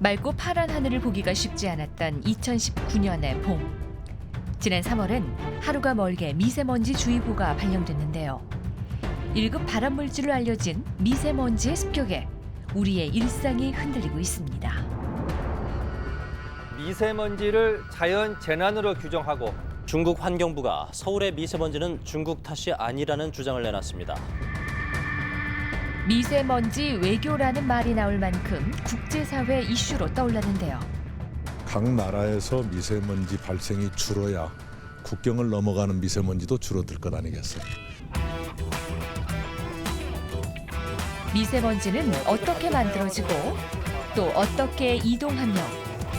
맑고 파란 하늘을 보기가 쉽지 않았던 2019년의 봄. 지난 3월엔 하루가 멀게 미세먼지 주의보가 발령됐는데요. 1급 발암물질로 알려진 미세먼지의 습격에 우리의 일상이 흔들리고 있습니다. 미세먼지를 자연 재난으로 규정하고 중국 환경부가 서울의 미세먼지는 중국 탓이 아니라는 주장을 내놨습니다. 미세먼지 외교라는 말이 나올 만큼 국제사회 이슈로 떠올랐는데요. 각 나라에서 미세먼지 발생이 줄어야 국경을 넘어가는 미세먼지도 줄어들 것 아니겠어요? 미세먼지는 어떻게 만들어지고 또 어떻게 이동하며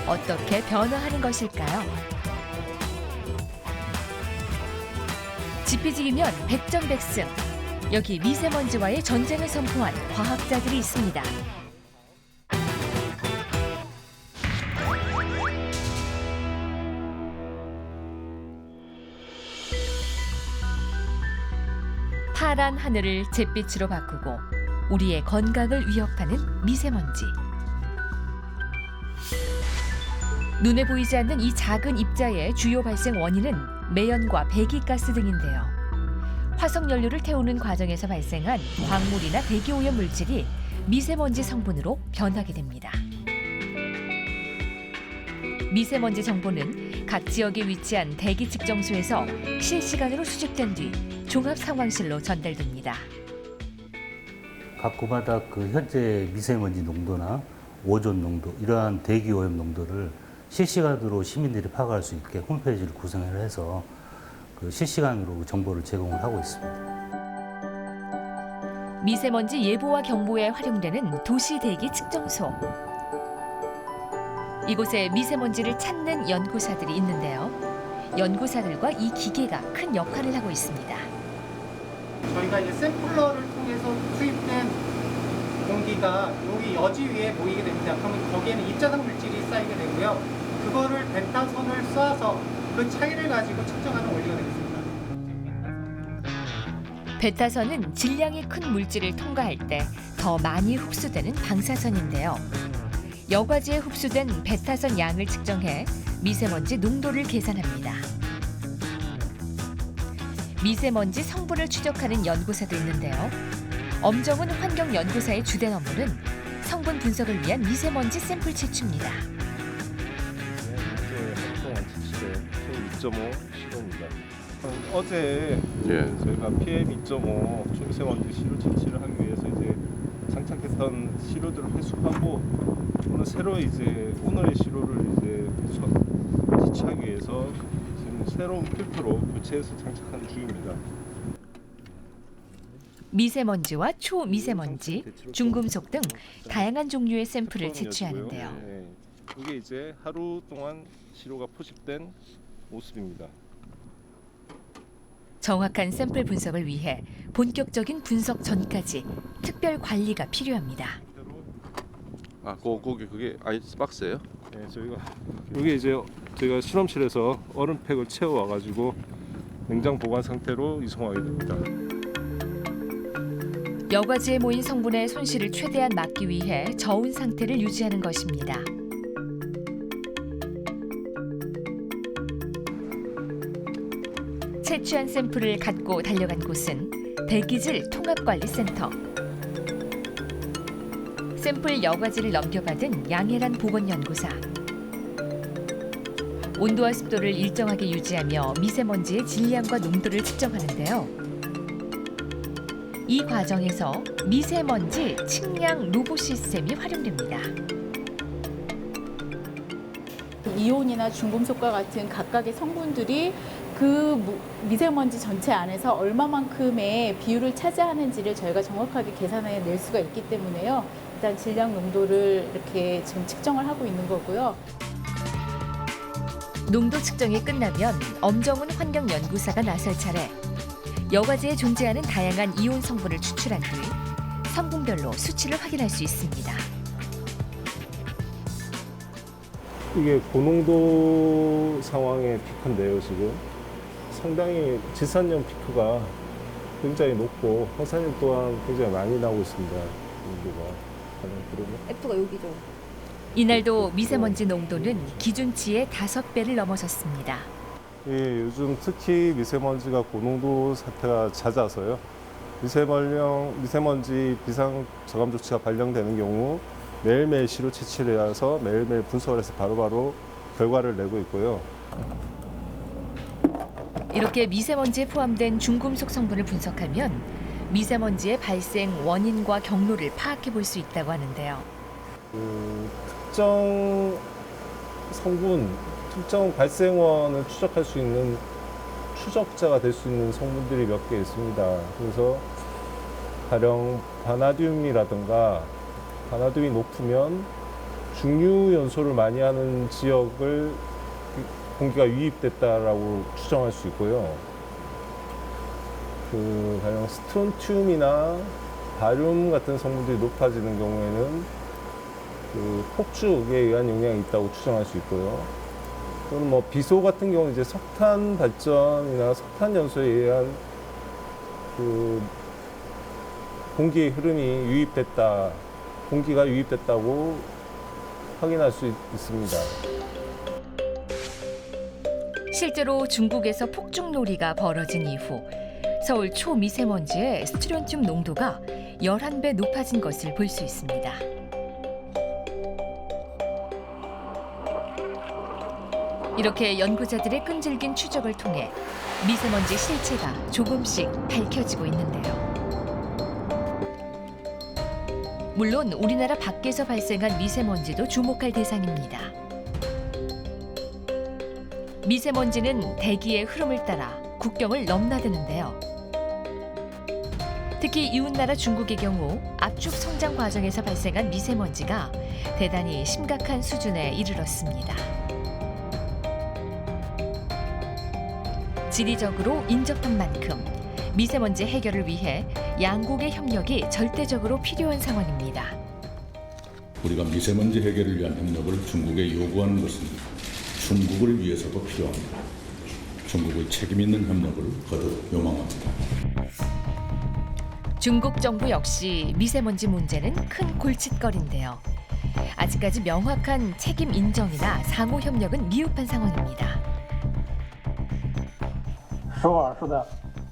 어떻게 변화하는 것일까요? 지피지기면 백전백승. 여기 미세먼지와의 전쟁을 선포한 과학자들이 있습니다. 파란 하늘을 잿빛으로 바꾸고 우리의 건강을 위협하는 미세먼지. 눈에 보이지 않는 이 작은 입자의 주요 발생 원인은 매연과 배기가스 등인데요. 화석연료를 태우는 과정에서 발생한 광물이나 대기오염 물질이 미세먼지 성분으로 변하게 됩니다. 미세먼지 정보는 각 지역에 위치한 대기 측정소에서 실시간으로 수집된 뒤 종합 상황실로 전달됩니다. 각 구마다 그 현재 미세먼지 농도나 오존 농도, 이러한 대기 오염 농도를 실시간으로 시민들이 파악할 수 있게 홈페이지를 구성을 해서 그 실시간으로 정보를 제공을 하고 있습니다. 미세먼지 예보와 경보에 활용되는 도시 대기 측정소. 이곳에 미세먼지를 찾는 연구사들이 있는데요. 연구사들과 이 기계가 큰 역할을 하고 있습니다. 저희가 이제 샘플러를 통해서 투입된 공기가 여기 여지 위에 모이게 됩니다. 그러면 거기에는 입자상 물질이 쌓이게 되고요. 그거를 벤타선을 쏴서 그 차이를 가지고 측정하는 원리가 되겠습니다. 베타선은 질량이 큰 물질을 통과할 때 더 많이 흡수되는 방사선인데요. 여과지에 흡수된 베타선 양을 측정해 미세먼지 농도를 계산합니다. 미세먼지 성분을 추적하는 연구사도 있는데요. 엄정훈 환경연구사의 주된 업무는 성분 분석을 위한 미세먼지 샘플 채취입니다. 현재 활동한 지출의 PM2.5 시로입니다. 어제 저희가 PM2.5 초미세먼지 시로 채취를 하기 위해서 이제 장착했던 시로들을 회수하고 오늘 새로 이제 오늘의 시로를 이제 채취하기 위해서 지금 새로운 필터로 교체해서 장착하는 중입니다. 미세먼지와 초미세먼지, 중금속 등 다양한 종류의 샘플을 채취하는데요. 네, 이게 이제 하루 동안 시로가 포집된 모습입니다. 정확한 샘플 분석을 위해 본격적인 분석 전까지 특별 관리가 필요합니다. 아, 거기 그게 아이스 박스예요? 네, 여기 이제 저희가 실험실에서 얼음팩을 채워 와 가지고 냉장 보관 상태로 이송하게 됩니다. 여과지에 모인 성분의 손실을 최대한 막기 위해 저온 상태를 유지하는 것입니다. 채취한 샘플을 갖고 달려간 곳은 대기질 통합관리센터. 샘플 여과지를 넘겨받은 양혜란 보건연구사. 온도와 습도를 일정하게 유지하며 미세먼지의 질량과 농도를 측정하는데요. 이 과정에서 미세먼지 측량 로봇 시스템이 활용됩니다. 이온이나 중금속과 같은 각각의 성분들이 그 미세먼지 전체 안에서 얼마만큼의 비율을 차지하는지를 저희가 정확하게 계산해 낼 수가 있기 때문에요. 일단 질량 농도를 이렇게 지금 측정을 하고 있는 거고요. 농도 측정이 끝나면 엄정훈 환경연구사가 나설 차례. 여과지에 존재하는 다양한 이온 성분을 추출한 뒤 성분별로 수치를 확인할 수 있습니다. 이게 고농도 상황의 피크인데요, 지금. 상당히 지산염 피크가 굉장히 높고 황산염 또한 굉장히 많이 나오고 있습니다. 농도가. F가 여기죠. 이날도 미세먼지 농도는 기준치의 5배를 넘어섰습니다. 예, 요즘 특히 미세먼지가 고농도 사태가 잦아서요. 미세먼지 비상 저감 조치가 발령되는 경우 매일매일 시료 채취를 해서 매일매일 분석을 해서 바로바로 결과를 내고 있고요. 이렇게 미세먼지에 포함된 중금속 성분을 분석하면 미세먼지의 발생 원인과 경로를 파악해 볼 수 있다고 하는데요. 특정 성분, 특정 발생원을 추적할 수 있는 추적자가 될 수 있는 성분들이 몇 개 있습니다. 그래서 가령 바나듐이라든가 바나듐이 높으면 중류 연소를 많이 하는 지역을 공기가 유입됐다라고 추정할 수 있고요. 가령 스트론튬이나 바륨 같은 성분들이 높아지는 경우에는 폭죽에 의한 영향이 있다고 추정할 수 있고요. 또는 뭐 비소 같은 경우는 이제 석탄 발전이나 석탄 연소에 의한 공기의 흐름이 유입됐다, 공기가 유입됐다고 확인할 수 있습니다. 실제로 중국에서 폭죽놀이가 벌어진 이후 서울 초미세먼지의 스트론튬 농도가 11배 높아진 것을 볼 수 있습니다. 이렇게 연구자들의 끈질긴 추적을 통해 미세먼지 실체가 조금씩 밝혀지고 있는데요. 물론 우리나라 밖에서 발생한 미세먼지도 주목할 대상입니다. 미세먼지는 대기의 흐름을 따라 국경을 넘나드는데요. 특히 이웃나라 중국의 경우 압축 성장 과정에서 발생한 미세먼지가 대단히 심각한 수준에 이르렀습니다. 지리적으로 인접한 만큼 미세먼지 해결을 위해 양국의 협력이 절대적으로 필요한 상황입니다. 우리가 미세먼지 해결을 위한 협력을 중국에 요구하는 것은 중국을 위해서도 필요합니다. 중국의 책임 있는 협력을 거듭 요망합니다. 중국 정부 역시 미세먼지 문제는 큰 골칫거리인데요. 아직까지 명확한 책임 인정이나 상호 협력은 미흡한 상황입니다. 首尔市的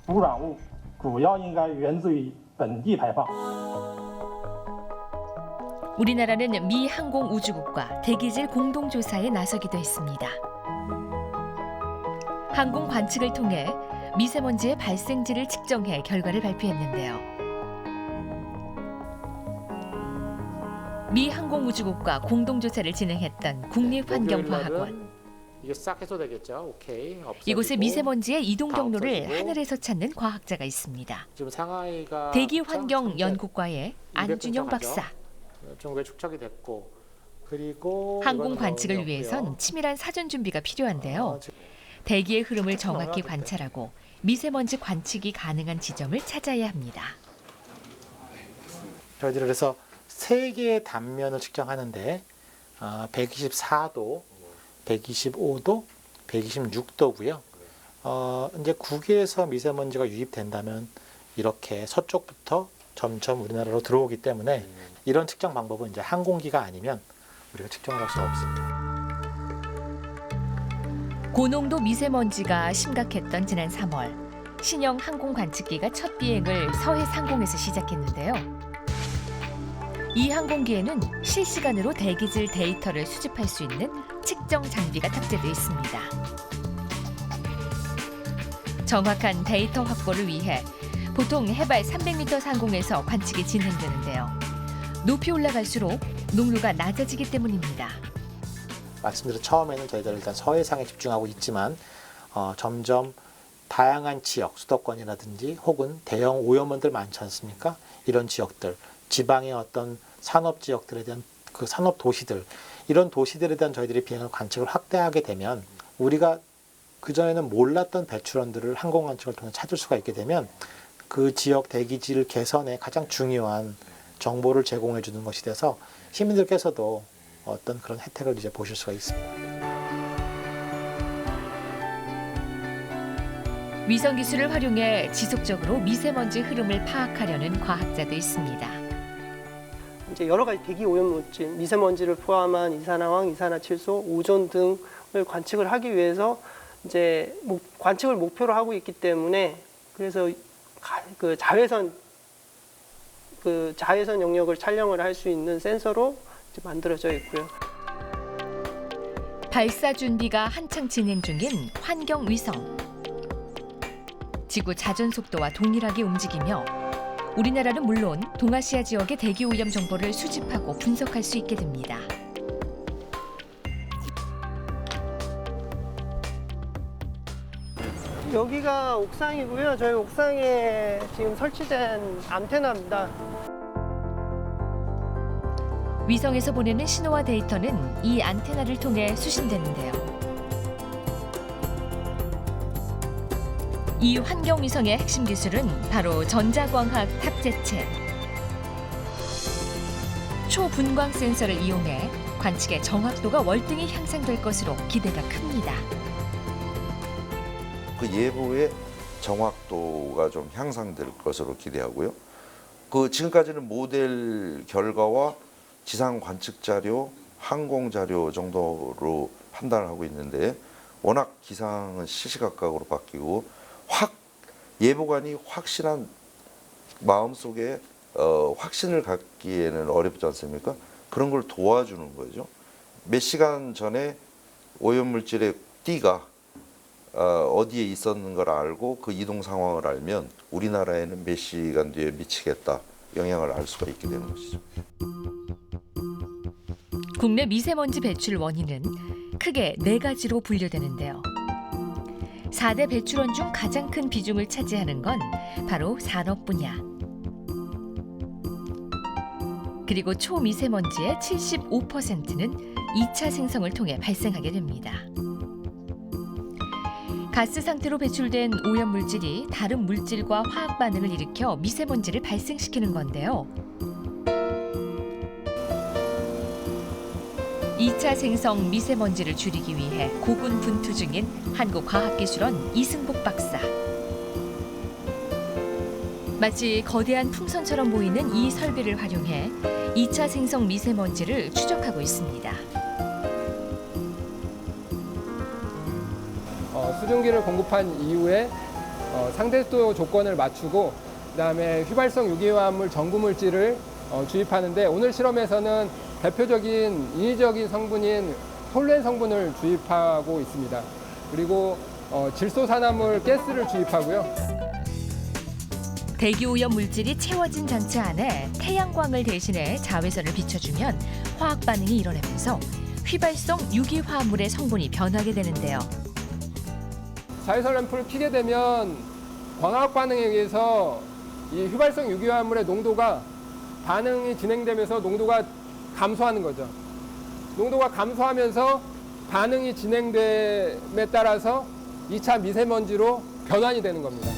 污染物主要应该源自于本地排放。 우리나라는 미 항공우주국과 대기질 공동조사에 나서기도 했습니다. 항공 관측을 통해 미세먼지의 발생지를 측정해 결과를 발표했는데요. 미 항공우주국과 공동조사를 진행했던 국립환경과학원. 이게 싹 해소되겠죠. 오케이. 이곳에 미세먼지의 이동 경로를 하늘에서 찾는 과학자가 있습니다. 지금 상하이가 대기환경연구과의 안준영 박사. 중국에 축적이 됐고 그리고 항공 관측을 위해선 치밀한 사전 준비가 필요한데요. 대기의 흐름을 정확히 관찰하고 미세먼지 관측이 가능한 지점을 찾아야 합니다. 저희들이 그래서 3개의 단면을 측정하는데 124도, 125도, 126도고요. 이제 국외에서 미세먼지가 유입된다면 이렇게 서쪽부터 점점 우리나라로 들어오기 때문에 이런 측정 방법은 이제 항공기가 아니면 우리가 측정을 할 수가 없습니다. 고농도 미세먼지가 심각했던 지난 3월, 신형 항공 관측기가 첫 비행을 서해 상공에서 시작했는데요. 이 항공기에는 실시간으로 대기질 데이터를 수집할 수 있는 측정 장비가 탑재되어 있습니다. 정확한 데이터 확보를 위해 보통 해발 300m 상공에서 관측이 진행되는데요. 높이 올라갈수록 농도가 낮아지기 때문입니다. 말씀드린 처음에는 저희들 일단 서해상에 집중하고 있지만 점점 다양한 지역, 수도권이라든지 혹은 대형 오염원들 많지 않습니까? 이런 지역들, 지방의 어떤 산업 지역들에 대한 그 산업 도시들, 이런 도시들에 대한 저희들이 비행을 관측을 확대하게 되면 우리가 그전에는 몰랐던 배출원들을 항공 관측을 통해 찾을 수가 있게 되면 그 지역 대기질 개선에 가장 중요한 정보를 제공해 주는 것이 돼서 시민들께서도 어떤 그런 혜택을 이제 보실 수가 있습니다. 위성 기술을 활용해 지속적으로 미세먼지 흐름을 파악하려는 과학자도 있습니다. 이제 여러 가지 대기 오염 물질, 미세먼지를 포함한 이산화황, 이산화칠소, 오존 등을 관측을 하기 위해서 이제 관측을 목표로 하고 있기 때문에 그래서 그 자외선 영역을 촬영을 할 수 있는 센서로 이제 만들어져 있고요. 발사 준비가 한창 진행 중인 환경위성. 지구 자전 속도와 동일하게 움직이며 우리나라는 물론 동아시아 지역의 대기 오염 정보를 수집하고 분석할 수 있게 됩니다. 여기가 옥상이고요. 저희 옥상에 지금 설치된 안테나입니다. 위성에서 보내는 신호와 데이터는 이 안테나를 통해 수신되는데요. 이 환경위성의 핵심 기술은 바로 전자광학 탑재체. 초분광 센서를 이용해 관측의 정확도가 월등히 향상될 것으로 기대가 큽니다. 그 예보의 정확도가 좀 향상될 것으로 기대하고요. 그 지금까지는 모델 결과와 지상 관측 자료, 항공 자료 정도로 판단을 하고 있는데 워낙 기상은 시시각각으로 바뀌고 예보관이 확실한 마음속에 확신을 갖기에는 어렵지 않습니까? 그런 걸 도와주는 거죠. 몇 시간 전에 오염물질의 띠가 어디에 있었는 걸 알고 그 이동 상황을 알면 우리나라에는 몇 시간 뒤에 미치겠다 영향을 알 수가 있게 되는 것이죠. 국내 미세먼지 배출 원인은 크게 4가지로 분류되는데요. 4대 배출원 중 가장 큰 비중을 차지하는 건 바로 산업 분야. 그리고 초미세먼지의 75%는 2차 생성을 통해 발생하게 됩니다. 가스 상태로 배출된 오염물질이 다른 물질과 화학 반응을 일으켜 미세먼지를 발생시키는 건데요. 2차 생성 미세먼지를 줄이기 위해 고군분투 중인 한국과학기술원 이승복 박사. 마치 거대한 풍선처럼 보이는 이 설비를 활용해 2차 생성 미세먼지를 추적하고 있습니다. 수증기를 공급한 이후에 상대수 조건을 맞추고 그다음에 휘발성 유기화합물 전구물질을 주입하는데 오늘 실험에서는 대표적인 인위적인 성분인 톨루엔 성분을 주입하고 있습니다. 그리고 질소산화물 가스를 주입하고요. 대기오염 물질이 채워진 장치 안에 태양광을 대신해 자외선을 비춰주면 화학 반응이 일어나면서 휘발성 유기화합물의 성분이 변하게 되는데요. 자외선 램프를 켜게 되면 광학 반응에 의해서 이 휘발성 유기화합물의 농도가 반응이 진행되면서 농도가 감소하는 거죠. 농도가 감소하면서 반응이 진행됨에 따라서 2차 미세먼지로 변환이 되는 겁니다.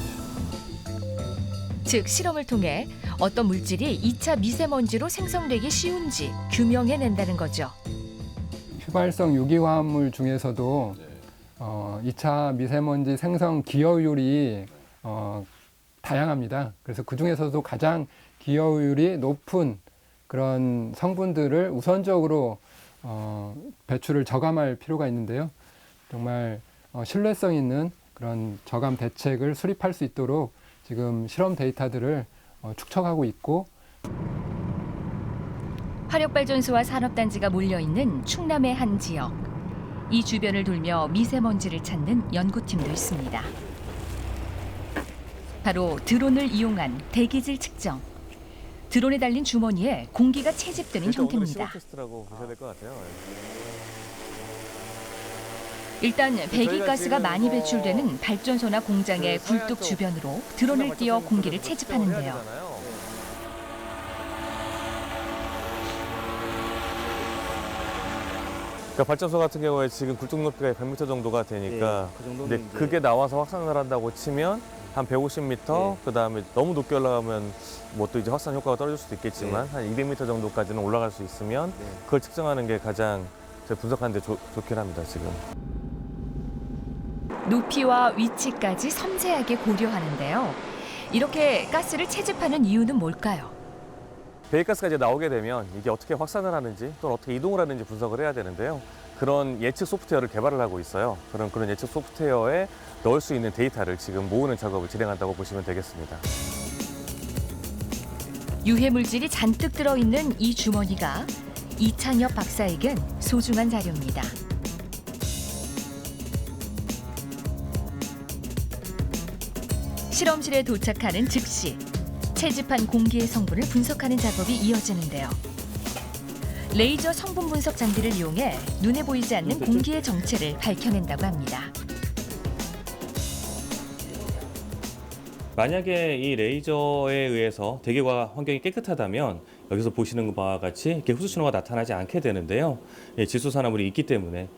즉 실험을 통해 어떤 물질이 2차 미세먼지로 생성되기 쉬운지 규명해낸다는 거죠. 휘발성 유기화합물 중에서도 2차 미세먼지 생성 기여율이 다양합니다. 그래서 그중에서도 가장 기여율이 높은 그런 성분들을 우선적으로 배출을 저감할 필요가 있는데요. 정말 신뢰성 있는 그런 저감 대책을 수립할 수 있도록 지금 실험 데이터들을 축적하고 있고 화력발전소와 산업단지가 몰려있는 충남의 한 지역. 이 주변을 돌며 미세먼지를 찾는 연구팀도 있습니다. 바로 드론을 이용한 대기질 측정. 드론에 달린 주머니에 공기가 채집되는 형태입니다. 테스트라고 보셔야 될 것 같아요. 일단 배기가스가 많이 배출되는 발전소나 공장의 굴뚝 주변으로 드론을 띄워 공기를 채집하는데요. 그러니까 발전소 같은 경우에 지금 굴뚝 높이가 100m 정도가 되니까 근데 그게 나와서 확산을 한다고 치면 한 150m, 그다음에 너무 높게 올라가면 뭐 또 이제 확산 효과가 떨어질 수도 있겠지만 한 200m 정도까지는 올라갈 수 있으면 그걸 측정하는 게 가장 분석하는 데 좋긴 합니다, 지금. 높이와 위치까지 섬세하게 고려하는데요. 이렇게 가스를 채집하는 이유는 뭘까요? 배기가스가 이제 나오게 되면 이게 어떻게 확산을 하는지 또는 어떻게 이동을 하는지 분석을 해야 되는데요. 그런 예측 소프트웨어를 개발을 하고 있어요. 그런 예측 소프트웨어에 넣을 수 있는 데이터를 지금 모으는 작업을 진행한다고 보시면 되겠습니다. 유해 물질이 잔뜩 들어있는 이 주머니가 이찬엽 박사에겐 소중한 자료입니다. 실험실에 도착하는 즉시 채집한 공기의 성분을 분석하는 작업이 이어지는데요. 레이저 성분 분석 장비를 이용해 눈에 보이지 않는 공기의 정체를 밝혀낸다고 합니다. 만약에 이 레이저에 의해서 대기와 환경이 깨끗하다면 여기서 보시는 바와 같이 이렇게 흡수 신호가 나타나지 않게 되는데요. 질소산화물이 있기 때문에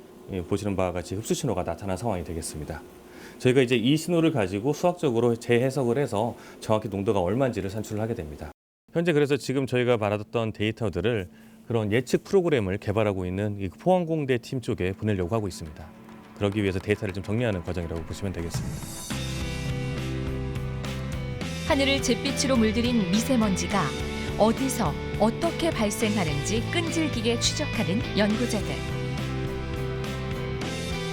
보시는 바와 같이 흡수 신호가 나타난 상황이 되겠습니다. 저희가 이제 이 신호를 가지고 수학적으로 재해석을 해서 정확히 농도가 얼마인지를 산출을 하게 됩니다. 현재 그래서 지금 저희가 받았던 데이터들을 그런 예측 프로그램을 개발하고 있는 이 포항공대 팀 쪽에 보내려고 하고 있습니다. 그러기 위해서 데이터를 좀 정리하는 과정이라고 보시면 되겠습니다. 하늘을 잿빛으로 물들인 미세먼지가 어디서 어떻게 발생하는지 끈질기게 추적하는 연구자들.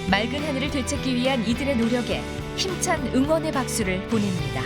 맑은 하늘을 되찾기 위한 이들의 노력에 힘찬 응원의 박수를 보냅니다.